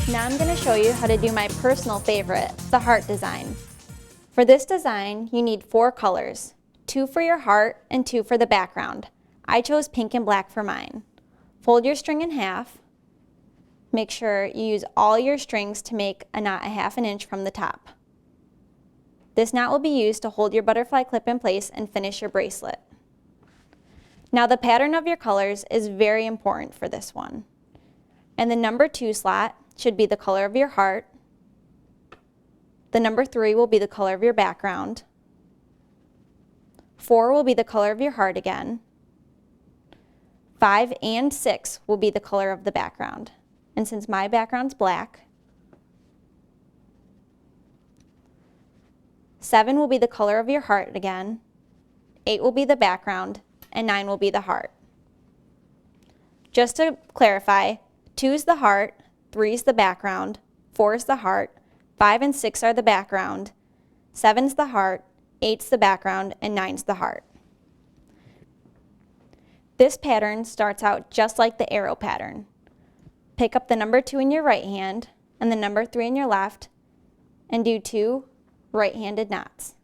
Now I'm going to show you how to do my personal favorite, the heart design. For this design, you need 4 colors, 2 for your heart and 2 for the background. I chose pink and black for mine. Fold your string in half. Make sure you use all your strings to make a knot 1/2 inch from the top. This knot will be used to hold your butterfly clip in place and finish your bracelet. Now the pattern of your colors is very important for this one. And the number 2 slot should be the color of your heart. The number 3 will be the color of your background. 4 will be the color of your heart again. 5 and 6 will be the color of the background. And since my background's black, 7 will be the color of your heart again. 8 will be the background, and 9 will be the heart. Just to clarify, 2 is the heart, 3 is the background, 4 is the heart, 5 and 6 are the background, 7 is the heart, 8 is the background, and 9 is the heart. This pattern starts out just like the arrow pattern. Pick up the number 2 in your right hand and the number 3 in your left and do 2 right-handed knots.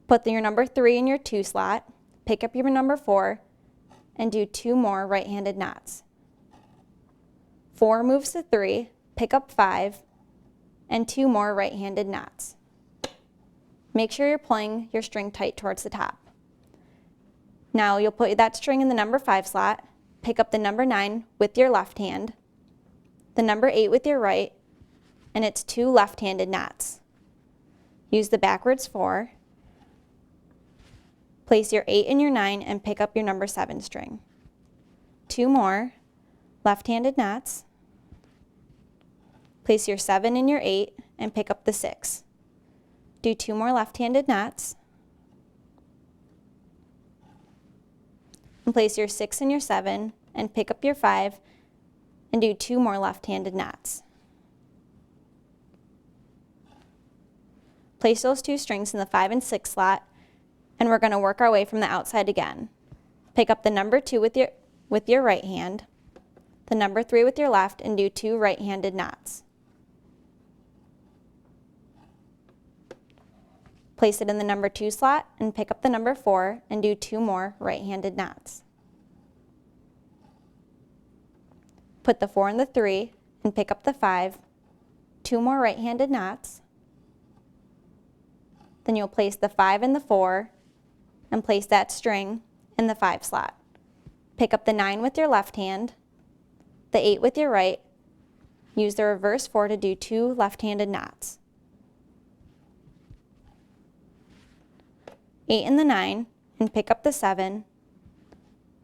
Put your number 3 in your 2 slot, pick up your number 4, and do 2 more right-handed knots. 4 moves to 3, pick up 5, and 2 more right-handed knots. Make sure you're pulling your string tight towards the top. Now you'll put that string in the number 5 slot, pick up the number 9 with your left hand, the number 8 with your right, and it's 2 left-handed knots. Use the backwards 4, place your 8 and your 9 and pick up your number 7 string. 2 more left-handed knots, place your 7 and your 8 and pick up the 6. Do 2 more left-handed knots, and place your 6 and your 7 and pick up your 5 and do 2 more left-handed knots. Place those 2 strings in the 5 and 6 slot, and we're going to work our way from the outside again. Pick up the number 2 with your right hand, the number 3 with your left, and do 2 right-handed knots. Place it in the number 2 slot and pick up the number 4 and do 2 more right-handed knots. Put the 4 in the 3 and pick up the 5, 2 more right-handed knots. Then you'll place the 5 in the 4 and place that string in the 5 slot. Pick up the 9 with your left hand, the 8 with your right, use the reverse 4 to do 2 left-handed knots. 8 in the 9 and pick up the 7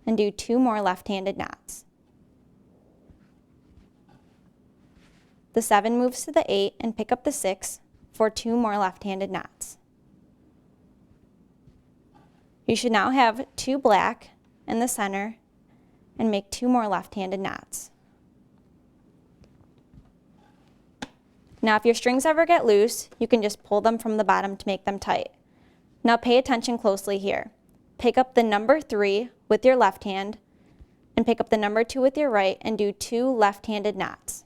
and do 2 more left-handed knots. The 7 moves to the 8 and pick up the 6 for 2 more left-handed knots. You should now have 2 black in the center and make 2 more left-handed knots. Now if your strings ever get loose, you can just pull them from the bottom to make them tight. Now pay attention closely here. Pick up the number 3 with your left hand and pick up the number 2 with your right and do 2 left-handed knots.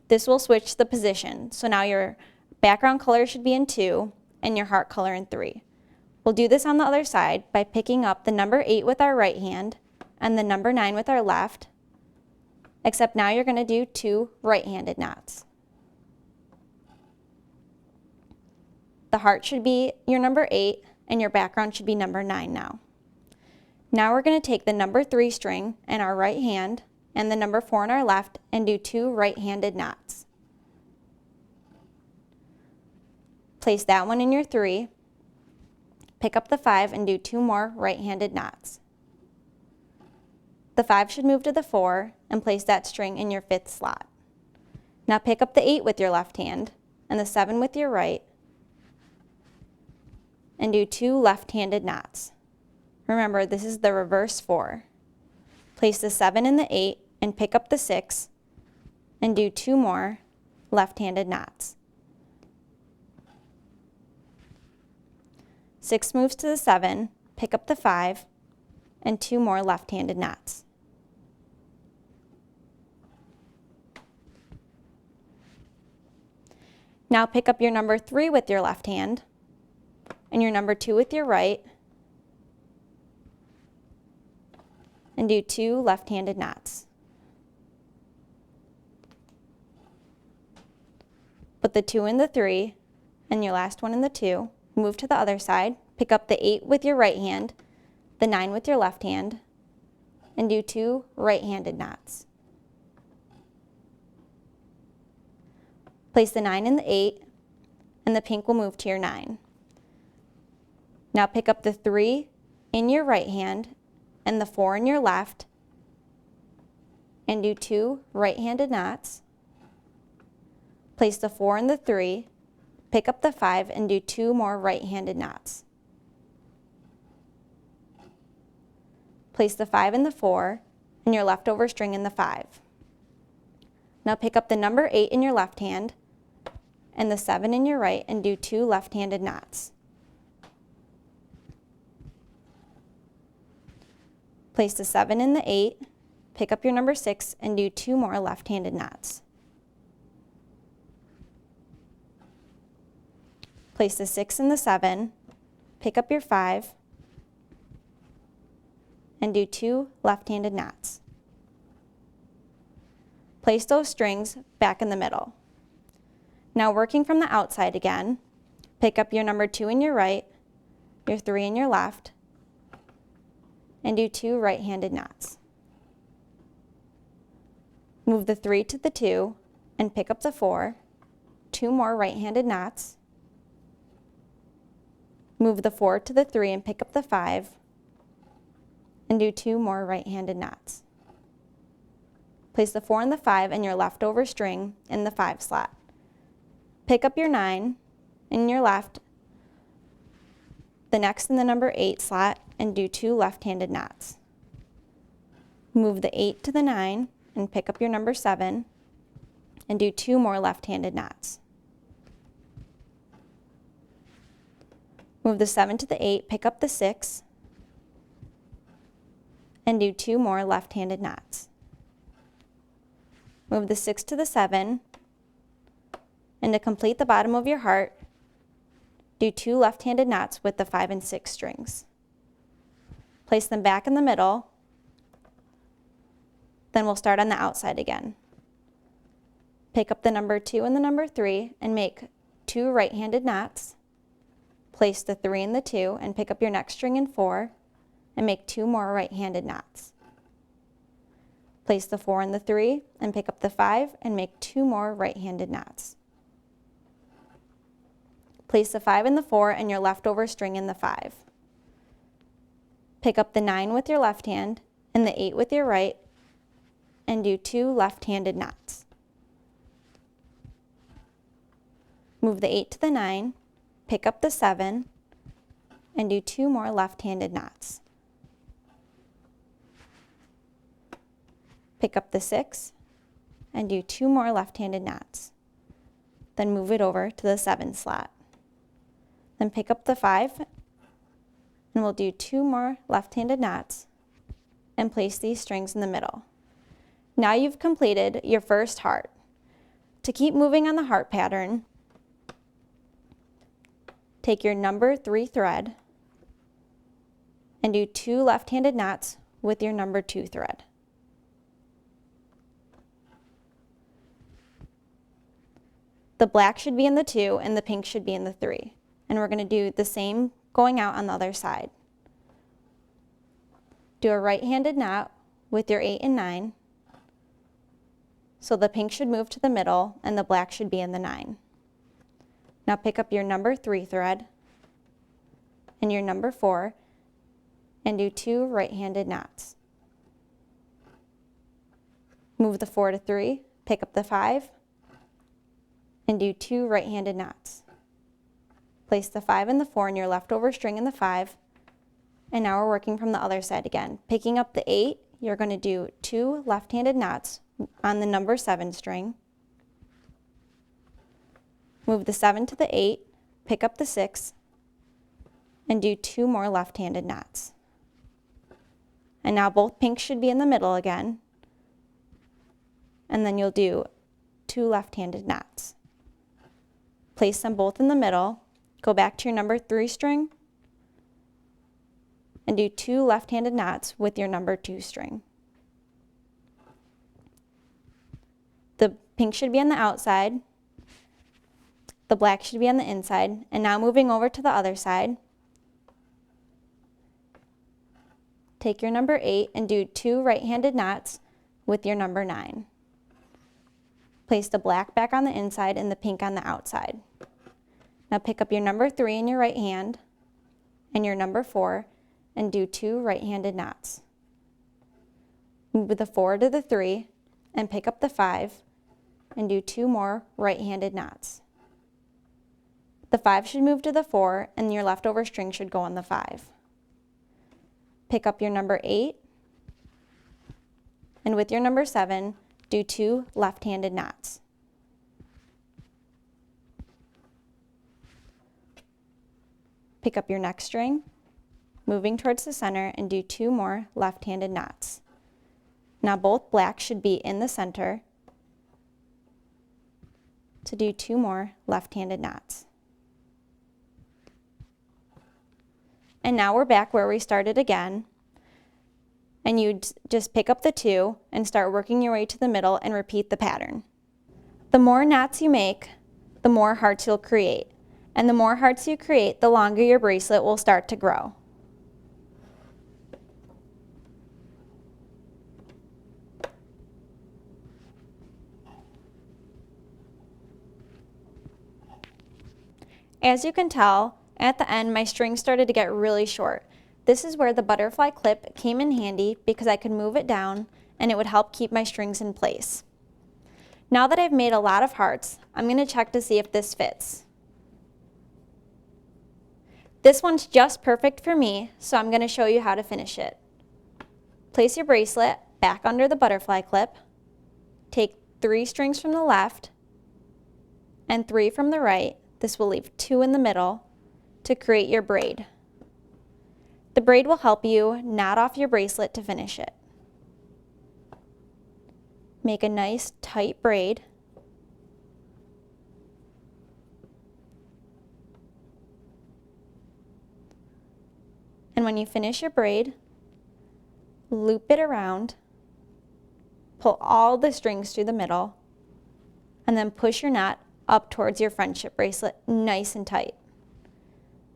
This will switch the position, so now your background color should be in 2 and your heart color in 3. We'll do this on the other side by picking up the number 8 with our right hand and the number 9 with our left, except now you're going to do 2 right-handed knots. The heart should be your number 8 and your background should be number 9 now. Now we're going to take the number 3 string in our right hand and the number 4 in our left and do 2 right-handed knots. Place that one in your 3, pick up the 5 and do 2 more right-handed knots. The 5 should move to the 4 and place that string in your 5th slot. Now pick up the 8 with your left hand and the 7 with your right and do 2 left-handed knots. Remember, this is the reverse 4. Place the 7 in the 8 and pick up the 6 and do 2 more left-handed knots. 6 moves to the 7, pick up the 5, and 2 more left-handed knots. Now pick up your number 3 with your left hand, and your number 2 with your right, and do 2 left-handed knots. Put the 2 in the 3, and your last one in the 2. Move to the other side, pick up the 8 with your right hand, the 9 with your left hand, and do 2 right-handed knots. Place the 9 in the 8, and the pink will move to your 9. Now pick up the 3 in your right hand and the 4 in your left, and do 2 right-handed knots. Place the 4 in the 3, pick up the 5, and do 2 more right-handed knots. Place the 5 in the 4 and your leftover string in the 5. Now pick up the number 8 in your left hand and the 7 in your right and do 2 left-handed knots. Place the 7 in the 8, pick up your number 6 and do 2 more left-handed knots. Place the 6 in the 7, pick up your 5, and do 2 left-handed knots. Place those strings back in the middle. Now working from the outside again, pick up your number 2 in your right, your 3 in your left, and do 2 right-handed knots. Move the 3 to the 2 and pick up the 4, 2 more right-handed knots. Move the 4 to the 3 and pick up the 5, and do 2 more right-handed knots. Place the 4 and the 5 and your leftover string in the 5 slot. Pick up your 9 in your left, the next in the number 8 slot, and do 2 left-handed knots. Move the 8 to the 9 and pick up your number 7 and do 2 more left-handed knots. Move the 7 to the 8, pick up the 6, and do 2 more left-handed knots. Move the 6 to the 7, and to complete the bottom of your heart, do 2 left-handed knots with the 5 and 6 strings. Place them back in the middle, then we'll start on the outside again. Pick up the number 2 and the number 3 and make 2 right-handed knots. Place the 3 and the 2 and pick up your next string in 4 and make 2 more right-handed knots. Place the 4 and the 3 and pick up the 5 and make 2 more right-handed knots. Place the 5 and the 4 and your leftover string in the 5. Pick up the 9 with your left hand and the 8 with your right and do 2 left-handed knots. Move the 8 to the 9, pick up the 7, and do 2 more left-handed knots. Pick up the 6 and do 2 more left-handed knots. Then move it over to the 7 slot. Then pick up the 5 and we'll do 2 more left-handed knots and place these strings in the middle. Now you've completed your first heart. To keep moving on the heart pattern, take your number 3 thread and do 2 left-handed knots with your number 2 thread. The black should be in the 2 and the pink should be in the 3. And we're going to do the same going out on the other side. Do a right-handed knot with your 8 and 9. So the pink should move to the middle and the black should be in the 9. Now pick up your number 3 thread and your number 4 and do 2 right-handed knots. Move the 4 to 3, pick up the 5, and do 2 right-handed knots. Place the 5 and the 4 in your leftover string in the 5, and now we're working from the other side again. Picking up the 8, you're going to do 2 left-handed knots on the number 7 string. Move the 7 to the 8, pick up the 6, and do 2 more left-handed knots. And now both pinks should be in the middle again, and then you'll do 2 left-handed knots. Place them both in the middle, go back to your number 3 string, and do 2 left-handed knots with your number 2 string. The pink should be on the outside, the black should be on the inside, and now moving over to the other side, take your number 8 and do 2 right-handed knots with your number 9. Place the black back on the inside and the pink on the outside. Now pick up your number 3 in your right hand and your number 4 and do 2 right-handed knots. Move the 4 to the 3 and pick up the 5 and do 2 more right-handed knots. The 5 should move to the 4 and your leftover string should go on the 5. Pick up your number 8 and with your number 7, do 2 left-handed knots. Pick up your next string, moving towards the center, and do 2 more left-handed knots. Now both blacks should be in the center to do 2 more left-handed knots. And now we're back where we started again, and you just pick up the 2 and start working your way to the middle and repeat the pattern. The more knots you make, the more hearts you'll create. And the more hearts you create, the longer your bracelet will start to grow. As you can tell, at the end my string started to get really short. This is where the butterfly clip came in handy because I could move it down and it would help keep my strings in place. Now that I've made a lot of hearts, I'm going to check to see if this fits. This one's just perfect for me, so I'm going to show you how to finish it. Place your bracelet back under the butterfly clip, take 3 strings from the left and 3 from the right. This will leave 2 in the middle to create your braid. The braid will help you knot off your bracelet to finish it. Make a nice tight braid. And when you finish your braid, loop it around, pull all the strings through the middle, and then push your knot up towards your friendship bracelet nice and tight.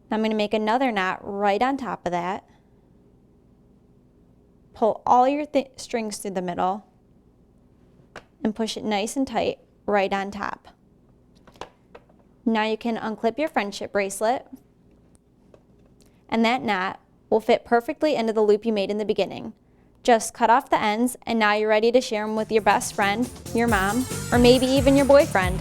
Now I'm going to make another knot right on top of that. Pull all your strings through the middle and push it nice and tight right on top. Now you can unclip your friendship bracelet, and that knot will fit perfectly into the loop you made in the beginning. Just cut off the ends, and now you're ready to share them with your best friend, your mom, or maybe even your boyfriend.